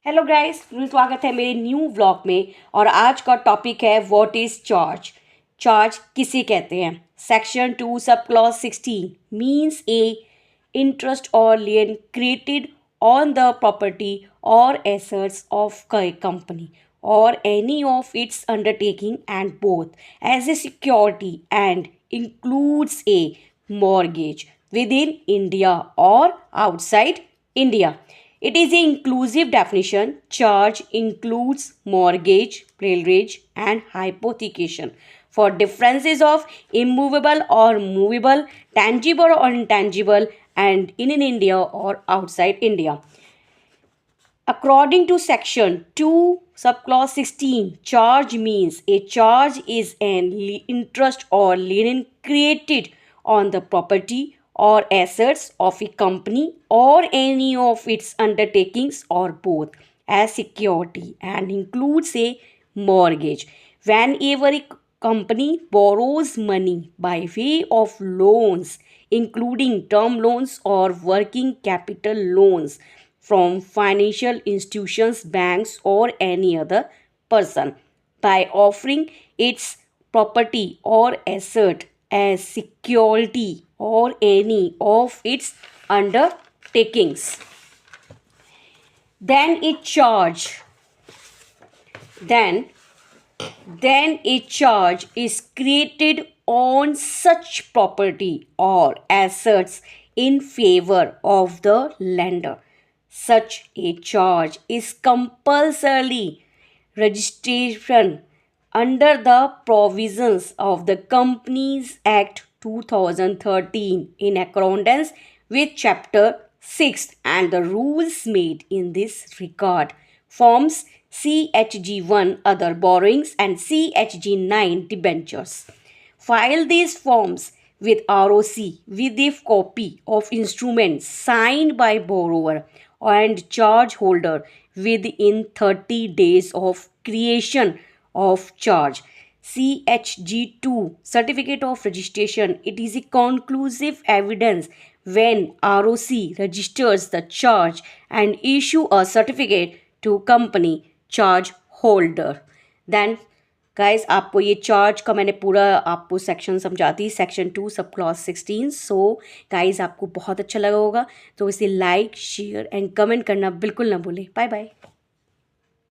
Hello guys, स्वागत है मेरे न्यू व्लॉग में। और आज का टॉपिक है व्हाट इज चार्ज। चार्ज किसे कहते हैं। Section 2 sub clause 16 means a interest और lien created on the property और एसेट्स ऑफ कंपनी और any of its undertaking and both as a security and includes a mortgage within India और outside India. It is an inclusive definition. Charge includes mortgage, pledge, and hypothecation for differences of immovable or movable, tangible or intangible, and in India or outside India. According to section 2 subclause 16, charge means a charge is an interest or lien created on the property or assets of a company or any of its undertakings or both as security and includes a mortgage. Whenever a company borrows money by way of loans, including term loans or working capital loans from financial institutions, banks, or any other person, by offering its property or asset as security or any of its undertakings, then it charge then then a charge is created on such property or assets in favor of the lender. Such a charge is compulsory registration under the provisions of the Companies Act 2013 in accordance with Chapter 6 and the rules made in this regard. Forms CHG1 other borrowings and CHG9 debentures. File these forms with ROC with a copy of instruments signed by borrower and charge holder within 30 days of creation of charge. CHG2 certificate of registration. It is a conclusive evidence when ROC registers the charge and issue a certificate to company charge holder. Then guys आपको ये charge का मैंने पूरा आपको section समझा दी, section 2 sub clause 16. So guys आपको बहुत अच्छा लगा होगा, तो इसे लाइक शेयर एंड कमेंट करना बिल्कुल ना भूलें. Bye bye.